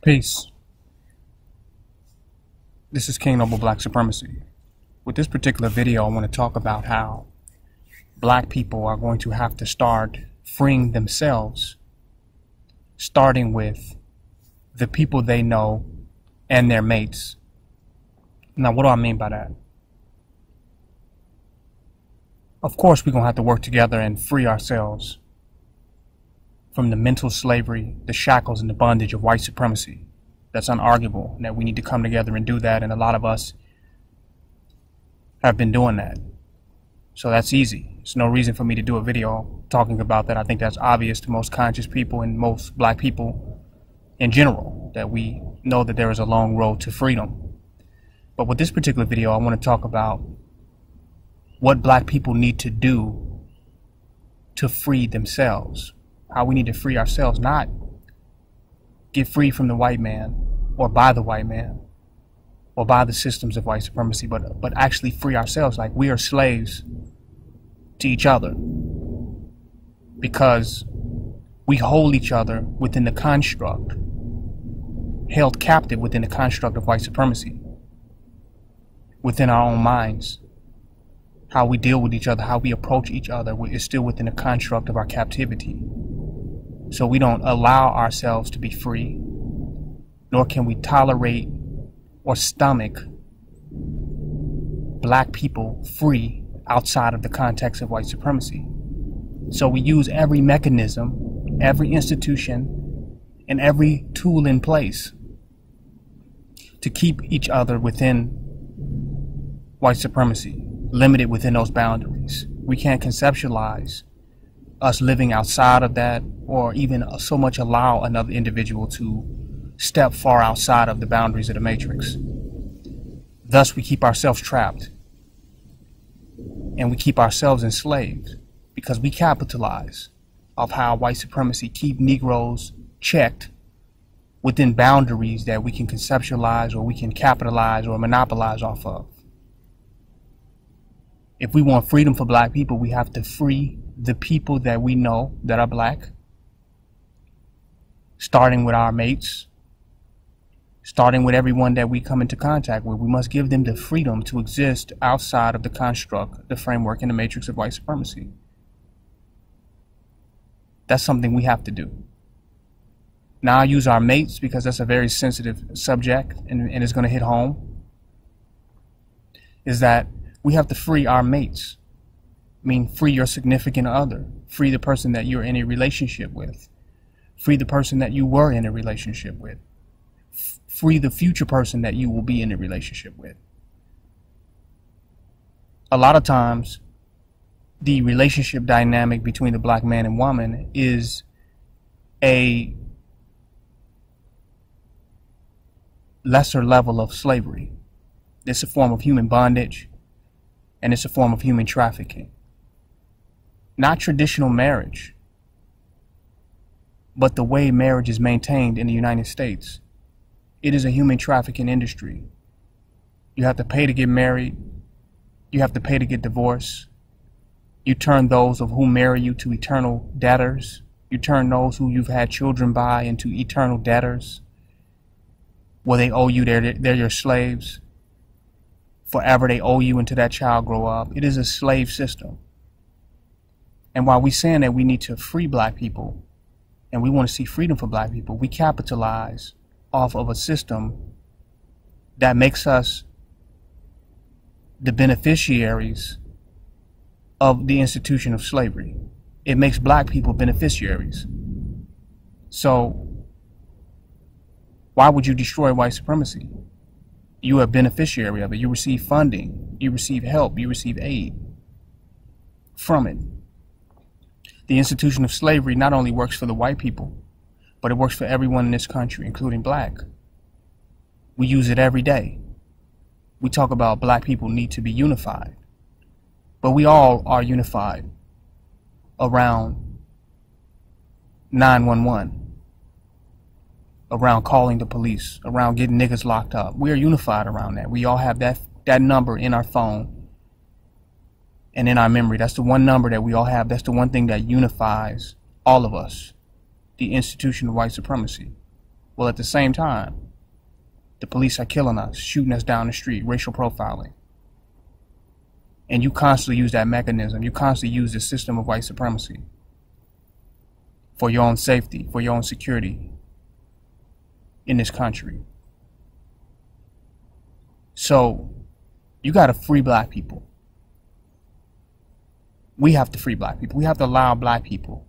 Peace. This is King Noble Black Supremacy. With this particular video, I want to talk about how black people are going to have to start freeing themselves, starting with the people they know and their mates. Now, what do I mean by that? Of course, we're going to have to work together and free ourselves from the mental slavery, the shackles, and the bondage of white supremacy. That's unarguable, and that we need to come together and do that, and a lot of us have been doing that. So that's easy. There's no reason for me to do a video talking about that. I think that's obvious to most conscious people and most black people in general, that we know that there is a long road to freedom. But with this particular video, I want to talk about what black people need to do to free themselves. How we need to free ourselves, not get free from the white man or by the white man or by the systems of white supremacy, but actually free ourselves. Like, we are slaves to each other because we hold each other within the construct, held captive within the construct of white supremacy, within our own minds. How we deal with each other, how we approach each other is still within the construct of our captivity. So we don't allow ourselves to be free, nor can we tolerate or stomach black people free outside of the context of white supremacy. So we use every mechanism, every institution, and every tool in place to keep each other within white supremacy, limited within those boundaries. We can't conceptualize us living outside of that, or even so much allow another individual to step far outside of the boundaries of the matrix. Thus, we keep ourselves trapped, and we keep ourselves enslaved because we capitalize off how white supremacy keep Negroes checked within boundaries that we can conceptualize, or we can capitalize or monopolize off of. If we want freedom for black people, we have to free the people that we know that are black, starting with our mates, starting with everyone that we come into contact with. We must give them the freedom to exist outside of the construct, the framework, and the matrix of white supremacy. That's something we have to do. Now, I use our mates because that's a very sensitive subject, and it's going to hit home, is that we have to free our mates. I mean, free your significant other. Free the person that you're in a relationship with. Free the person that you were in a relationship with. Free the future person that you will be in a relationship with. A lot of times, the relationship dynamic between the black man and woman is a lesser level of slavery. It's a form of human bondage, and it's a form of human trafficking. Not traditional marriage, but the way marriage is maintained in the United States. It is a human trafficking industry. You have to pay to get married. You have to pay to get divorced. You turn those of whom marry you to eternal debtors. You turn those who you've had children by into eternal debtors, where they owe you, they're your slaves. Forever they owe you until that child grow up. It is a slave system. And while we're saying that we need to free black people, and we want to see freedom for black people, we capitalize off of a system that makes us the beneficiaries of the institution of slavery. It makes black people beneficiaries. So why would you destroy white supremacy? You are a beneficiary of it. You receive funding, you receive help, you receive aid from it. The institution of slavery not only works for the white people, but it works for everyone in this country, including black. We use it every day. We talk about black people need to be unified, but we all are unified around 911, around calling the police, around getting niggas locked up. We are unified around that. We all have that number in our phone and in our memory. That's the one number that we all have. That's the one thing that unifies all of us, the institution of white supremacy. Well, at the same time, the police are killing us, shooting us down the street, racial profiling. And you constantly use that mechanism. You constantly use the system of white supremacy for your own safety, for your own security in this country. So you got to free black people. We have to free black people. We have to allow black people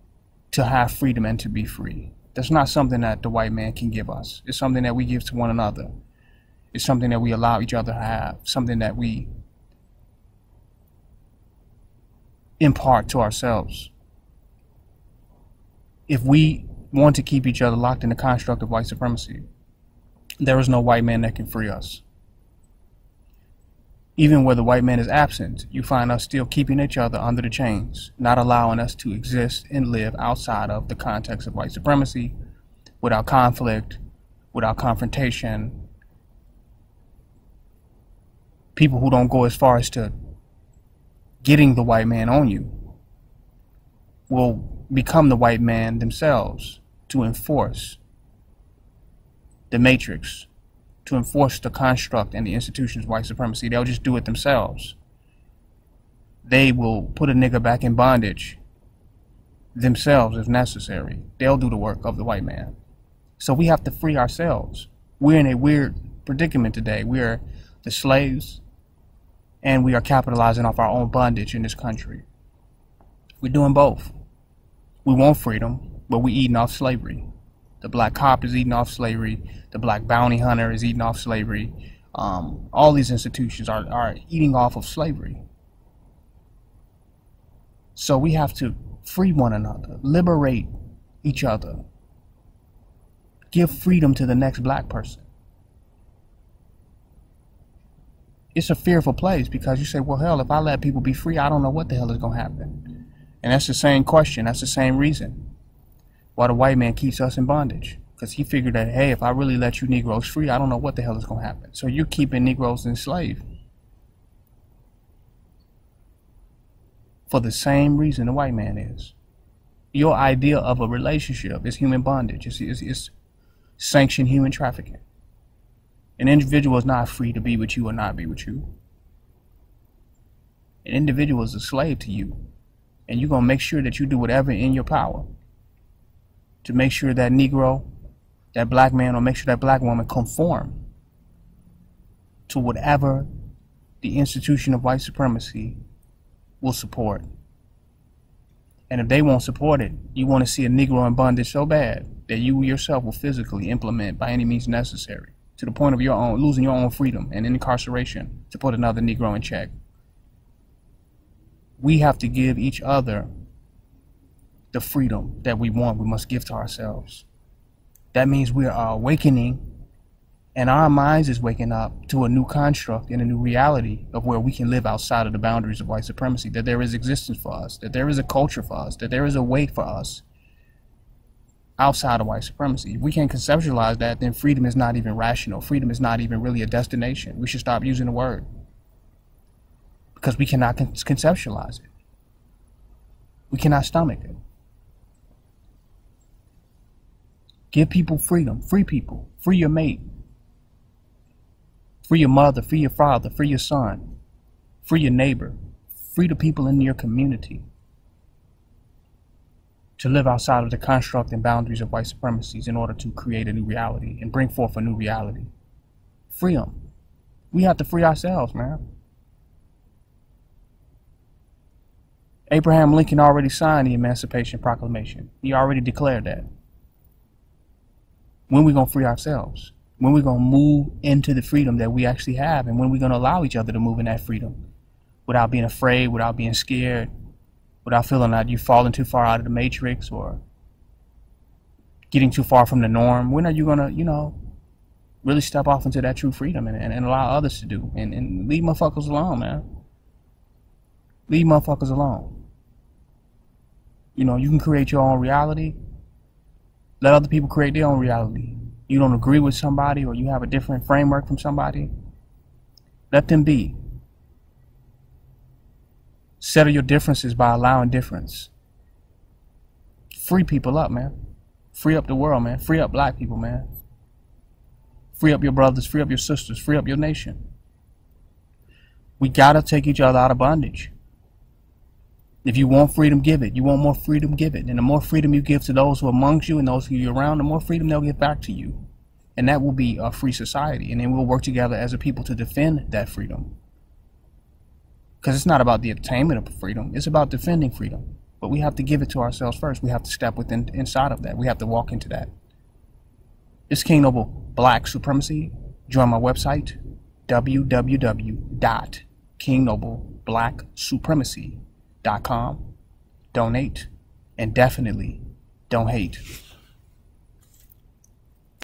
to have freedom and to be free. That's not something that the white man can give us. It's something that we give to one another. It's something that we allow each other to have, something that we impart to ourselves. If we want to keep each other locked in the construct of white supremacy, there is no white man that can free us. Even where the white man is absent, you find us still keeping each other under the chains, not allowing us to exist and live outside of the context of white supremacy, without conflict, without confrontation. People who don't go as far as to getting the white man on you will become the white man themselves to enforce the matrix, to enforce the construct and the institutions of white supremacy. They'll just do it themselves. They will put a nigga back in bondage themselves if necessary. They'll do the work of the white man. So we have to free ourselves. We're in a weird predicament today. We're the slaves, and we are capitalizing off our own bondage in this country. We're doing both. We want freedom, but we're eating off slavery. The black cop is eating off slavery. The black bounty hunter is eating off slavery. All these institutions are eating off of slavery. So we have to free one another, liberate each other, give freedom to the next black person. It's a fearful place because you say, well, hell, if I let people be free, I don't know what the hell is going to happen. And that's the same question. That's the same reason why the white man keeps us in bondage. Because he figured that, hey, if I really let you Negroes free, I don't know what the hell is going to happen. So you're keeping Negroes enslaved for the same reason the white man is. Your idea of a relationship is human bondage. It's sanctioned human trafficking. An individual is not free to be with you or not be with you. An individual is a slave to you. And you're going to make sure that you do whatever in your power to make sure that Negro, that black man, or make sure that black woman conform to whatever the institution of white supremacy will support. And if they won't support it, you want to see a Negro in bondage so bad that you yourself will physically implement by any means necessary, to the point of your own losing your own freedom and incarceration to put another Negro in check. We have to give each other the freedom that we want. We must give to ourselves. That means we are awakening, and our minds is waking up to a new construct and a new reality of where we can live outside of the boundaries of white supremacy, that there is existence for us, that there is a culture for us, that there is a way for us outside of white supremacy. If we can't conceptualize that, then freedom is not even rational. Freedom is not even really a destination. We should stop using the word because we cannot conceptualize it. We cannot stomach it. Give people freedom. Free people. Free your mate. Free your mother. Free your father. Free your son. Free your neighbor. Free the people in your community to live outside of the construct and boundaries of white supremacies in order to create a new reality and bring forth a new reality. Free them. We have to free ourselves, man. Abraham Lincoln already signed the Emancipation Proclamation. He already declared that. When we going to free ourselves? When we going to move into the freedom that we actually have? And when we going to allow each other to move in that freedom without being afraid, without being scared, without feeling like you're falling too far out of the matrix or getting too far from the norm? When are you going to, really step off into that true freedom and allow others to do? And leave motherfuckers alone, man. Leave motherfuckers alone. You can create your own reality. Let other people create their own reality. You don't agree with somebody or you have a different framework from somebody, let them be. Settle your differences by allowing difference. Free people up, man. Free up the world, man. Free up black people, man. Free up your brothers, free up your sisters, free up your nation. We gotta take each other out of bondage. If you want freedom, give it. You want more freedom, give it. And the more freedom you give to those who are amongst you and those who you're around, the more freedom they'll give back to you. And that will be a free society. And then we'll work together as a people to defend that freedom. Because it's not about the attainment of freedom. It's about defending freedom. But we have to give it to ourselves first. We have to step inside of that. We have to walk into that. It's King Noble Black Supremacy. Join my website, www.kingnobleblacksupremacy.com. Donate, and definitely don't hate.